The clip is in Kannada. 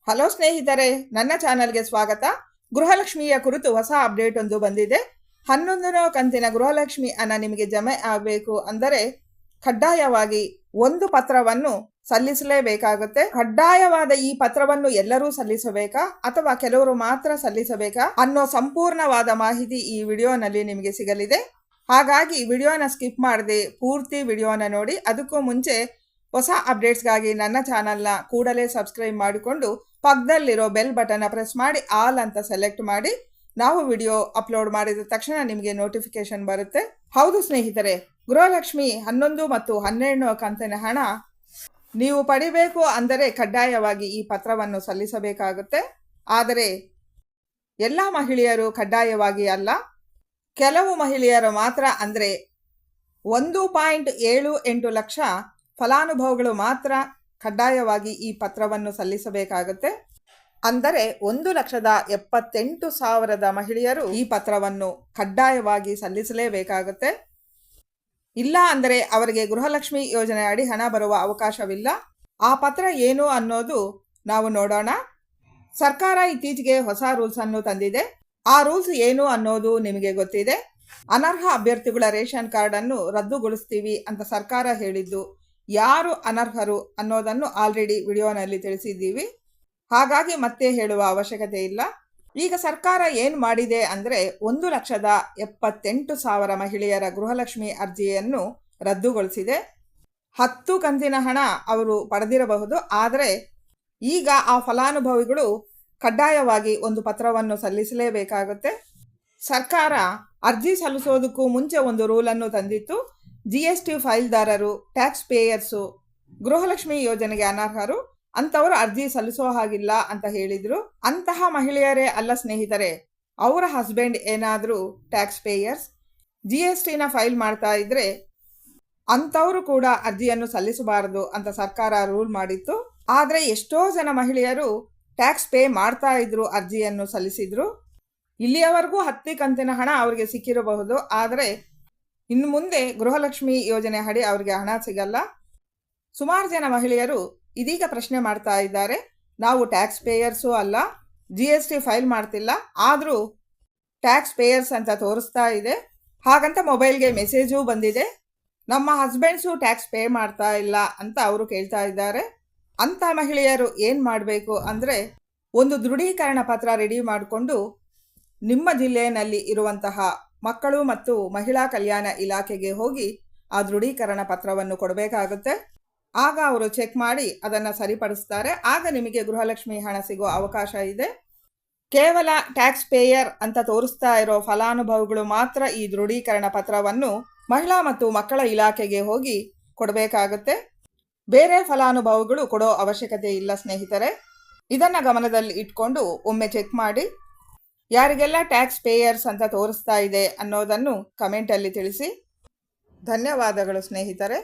ಹಲೋ ಸ್ನೇಹಿತರೆ, ನನ್ನ ಚಾನಲ್ಗೆ ಸ್ವಾಗತ. ಗೃಹಲಕ್ಷ್ಮಿಯ ಕುರಿತು ಹೊಸ ಅಪ್ಡೇಟ್ ಒಂದು ಬಂದಿದೆ. 11ನೇ ಕಂತಿನ ಗೃಹಲಕ್ಷ್ಮಿ ಹಣ ನಿಮಗೆ ಜಮೆ ಆಗಬೇಕು ಅಂದರೆ ಕಡ್ಡಾಯವಾಗಿ ಒಂದು ಪತ್ರವನ್ನು ಸಲ್ಲಿಸಲೇಬೇಕಾಗುತ್ತೆ. ಕಡ್ಡಾಯವಾದ ಈ ಪತ್ರವನ್ನು ಎಲ್ಲರೂ ಸಲ್ಲಿಸಬೇಕಾ ಅಥವಾ ಕೆಲವರು ಮಾತ್ರ ಸಲ್ಲಿಸಬೇಕಾ ಅನ್ನೋ ಸಂಪೂರ್ಣವಾದ ಮಾಹಿತಿ ಈ ವಿಡಿಯೋನಲ್ಲಿ ನಿಮಗೆ ಸಿಗಲಿದೆ. ಹಾಗಾಗಿ ವಿಡಿಯೋನ ಸ್ಕಿಪ್ ಮಾಡದೆ ಪೂರ್ತಿ ವಿಡಿಯೋನ ನೋಡಿ. ಅದಕ್ಕೂ ಮುಂಚೆ ಹೊಸ ಅಪ್ಡೇಟ್ಸ್ಗಾಗಿ ನನ್ನ ಚಾನಲ್ನ ಕೂಡಲೇ ಸಬ್ಸ್ಕ್ರೈಬ್ ಮಾಡಿಕೊಂಡು ಪಕ್ಕದಲ್ಲಿರೋ ಬೆಲ್ ಬಟನ್ನ ಪ್ರೆಸ್ ಮಾಡಿ ಆಲ್ ಅಂತ ಸೆಲೆಕ್ಟ್ ಮಾಡಿ. ನಾವು ವಿಡಿಯೋ ಅಪ್ಲೋಡ್ ಮಾಡಿದ ತಕ್ಷಣ ನಿಮಗೆ ನೋಟಿಫಿಕೇಶನ್ ಬರುತ್ತೆ. ಹೌದು ಸ್ನೇಹಿತರೆ, ಗೃಹಲಕ್ಷ್ಮಿ 11 ಮತ್ತು 12 ಕಂತಿನ ಹಣ ನೀವು ಪಡಿಬೇಕು ಅಂದರೆ ಕಡ್ಡಾಯವಾಗಿ ಈ ಪತ್ರವನ್ನು ಸಲ್ಲಿಸಬೇಕಾಗುತ್ತೆ. ಆದರೆ ಎಲ್ಲ ಮಹಿಳೆಯರು ಕಡ್ಡಾಯವಾಗಿ ಅಲ್ಲ, ಕೆಲವು ಮಹಿಳೆಯರು ಮಾತ್ರ. ಅಂದರೆ 1.78 ಲಕ್ಷ ಫಲಾನುಭವಿಗಳು ಮಾತ್ರ ಕಡ್ಡಾಯವಾಗಿ ಈ ಪತ್ರವನ್ನು ಸಲ್ಲಿಸಬೇಕಾಗುತ್ತೆ. ಅಂದರೆ 1,78,000 ಮಹಿಳೆಯರು ಈ ಪತ್ರವನ್ನು ಕಡ್ಡಾಯವಾಗಿ ಸಲ್ಲಿಸಲೇಬೇಕಾಗುತ್ತೆ. ಇಲ್ಲ ಅಂದರೆ ಅವರಿಗೆ ಗೃಹಲಕ್ಷ್ಮಿ ಯೋಜನೆ ಅಡಿ ಹಣ ಬರುವ ಅವಕಾಶವಿಲ್ಲ. ಆ ಪತ್ರ ಏನು ಅನ್ನೋದು ನಾವು ನೋಡೋಣ. ಸರ್ಕಾರ ಇತ್ತೀಚೆಗೆ ಹೊಸ ರೂಲ್ಸ್ ಅನ್ನು ತಂದಿದೆ. ಆ ರೂಲ್ಸ್ ಏನು ಅನ್ನೋದು ನಿಮಗೆ ಗೊತ್ತಿದೆ. ಅನರ್ಹ ಅಭ್ಯರ್ಥಿಗಳ ರೇಷನ್ ಕಾರ್ಡ್ ಅನ್ನು ರದ್ದುಗೊಳಿಸ್ತೀವಿ ಅಂತ ಸರ್ಕಾರ ಹೇಳಿದ್ದು. ಯಾರು ಅನರ್ಹರು ಅನ್ನೋದನ್ನು ಆಲ್ರೆಡಿ ವಿಡಿಯೋನಲ್ಲಿ ತಿಳಿಸಿದ್ದೀವಿ. ಹಾಗಾಗಿ ಮತ್ತೆ ಹೇಳುವ ಅವಶ್ಯಕತೆ ಇಲ್ಲ. ಈಗ ಸರ್ಕಾರ ಏನು ಮಾಡಿದೆ ಅಂದರೆ 1,78,000 ಮಹಿಳೆಯರ ಗೃಹಲಕ್ಷ್ಮಿ ಅರ್ಜಿಯನ್ನು ರದ್ದುಗೊಳಿಸಿದೆ. 10 ಕಂತಿನ ಹಣ ಅವರು ಪಡೆದಿರಬಹುದು, ಆದರೆ ಈಗ ಆ ಫಲಾನುಭವಿಗಳು ಕಡ್ಡಾಯವಾಗಿ ಒಂದು ಪತ್ರವನ್ನು ಸಲ್ಲಿಸಲೇಬೇಕಾಗುತ್ತೆ. ಸರ್ಕಾರ ಅರ್ಜಿ ಸಲ್ಲಿಸೋದಕ್ಕೂ ಮುಂಚೆ ಒಂದು ರೂಲನ್ನು ತಂದಿತ್ತು. GST ಫೈಲ್ದಾರರು, ಟ್ಯಾಕ್ಸ್ ಪೇಯರ್ಸು ಗೃಹಲಕ್ಷ್ಮಿ ಯೋಜನೆಗೆ ಅನರ್ಹರು, ಅಂಥವರು ಅರ್ಜಿ ಸಲ್ಲಿಸೋ ಹಾಗಿಲ್ಲ ಅಂತ ಹೇಳಿದರು. ಅಂತಹ ಮಹಿಳೆಯರೇ ಅಲ್ಲ ಸ್ನೇಹಿತರೆ, ಅವರ ಹಸ್ಬೆಂಡ್ ಏನಾದರೂ ಟ್ಯಾಕ್ಸ್ ಪೇಯರ್ಸ್ GSTನ ಫೈಲ್ ಮಾಡ್ತಾ ಇದ್ರೆ ಅಂಥವರು ಕೂಡ ಅರ್ಜಿಯನ್ನು ಸಲ್ಲಿಸಬಾರದು ಅಂತ ಸರ್ಕಾರ ರೂಲ್ ಮಾಡಿತ್ತು. ಆದರೆ ಎಷ್ಟೋ ಜನ ಮಹಿಳೆಯರು ಟ್ಯಾಕ್ಸ್ ಪೇ ಮಾಡ್ತಾ ಇದ್ರು, ಅರ್ಜಿಯನ್ನು ಸಲ್ಲಿಸಿದ್ರು. ಇಲ್ಲಿಯವರೆಗೂ 10 ಕಂತಿನ ಹಣ ಅವರಿಗೆ ಸಿಕ್ಕಿರಬಹುದು, ಆದರೆ ಇನ್ನು ಮುಂದೆ ಗೃಹಲಕ್ಷ್ಮಿ ಯೋಜನೆ ಅಡಿ ಅವರಿಗೆ ಹಣ ಸಿಗಲ್ಲ. ಸುಮಾರು ಜನ ಮಹಿಳೆಯರು ಇದೀಗ ಪ್ರಶ್ನೆ ಮಾಡ್ತಾ ಇದ್ದಾರೆ, ನಾವು ಟ್ಯಾಕ್ಸ್ ಪೇಯರ್ಸು ಅಲ್ಲ, GST ಫೈಲ್ ಮಾಡ್ತಿಲ್ಲ, ಆದರೂ ಟ್ಯಾಕ್ಸ್ ಪೇಯರ್ಸ್ ಅಂತ ತೋರಿಸ್ತಾ ಇದೆ, ಹಾಗಂತ ಮೊಬೈಲ್ಗೆ ಮೆಸೇಜು ಬಂದಿದೆ, ನಮ್ಮ ಹಸ್ಬೆಂಡ್ಸು ಟ್ಯಾಕ್ಸ್ ಪೇ ಮಾಡ್ತಾ ಇಲ್ಲ ಅಂತ ಅವರು ಕೇಳ್ತಾ ಇದ್ದಾರೆ. ಅಂಥ ಮಹಿಳೆಯರು ಏನು ಮಾಡಬೇಕು ಅಂದರೆ ಒಂದು ದೃಢೀಕರಣ ಪತ್ರ ರೆಡಿ ಮಾಡಿಕೊಂಡು ನಿಮ್ಮ ಜಿಲ್ಲೆಯಲ್ಲಿ ಇರುವಂತಹ ಮಕ್ಕಳು ಮತ್ತು ಮಹಿಳಾ ಕಲ್ಯಾಣ ಇಲಾಖೆಗೆ ಹೋಗಿ ಆ ದೃಢೀಕರಣ ಪತ್ರವನ್ನು ಕೊಡಬೇಕಾಗುತ್ತೆ. ಆಗ ಅವರು ಚೆಕ್ ಮಾಡಿ ಅದನ್ನು ಸರಿಪಡಿಸ್ತಾರೆ. ಆಗ ನಿಮಗೆ ಗೃಹಲಕ್ಷ್ಮಿ ಹಣ ಸಿಗೋ ಅವಕಾಶ ಇದೆ. ಕೇವಲ ಟ್ಯಾಕ್ಸ್ ಪೇಯರ್ ಅಂತ ತೋರಿಸ್ತಾ ಇರೋ ಫಲಾನುಭವಿಗಳು ಮಾತ್ರ ಈ ದೃಢೀಕರಣ ಪತ್ರವನ್ನು ಮಹಿಳಾ ಮತ್ತು ಮಕ್ಕಳ ಇಲಾಖೆಗೆ ಹೋಗಿ ಕೊಡಬೇಕಾಗುತ್ತೆ. ಬೇರೆ ಫಲಾನುಭವಿಗಳು ಕೊಡೋ ಅವಶ್ಯಕತೆ ಇಲ್ಲ ಸ್ನೇಹಿತರೆ. ಇದನ್ನು ಗಮನದಲ್ಲಿ ಇಟ್ಕೊಂಡು ಒಮ್ಮೆ ಚೆಕ್ ಮಾಡಿ. ಯಾರಿಗೆಲ್ಲ ಟ್ಯಾಕ್ಸ್ ಪೇಯರ್ಸ್ ಅಂತ ತೋರಿಸ್ತಾ ಇದೆ ಅನ್ನೋದನ್ನು ಕಮೆಂಟಲ್ಲಿ ತಿಳಿಸಿ. ಧನ್ಯವಾದಗಳು ಸ್ನೇಹಿತರೆ.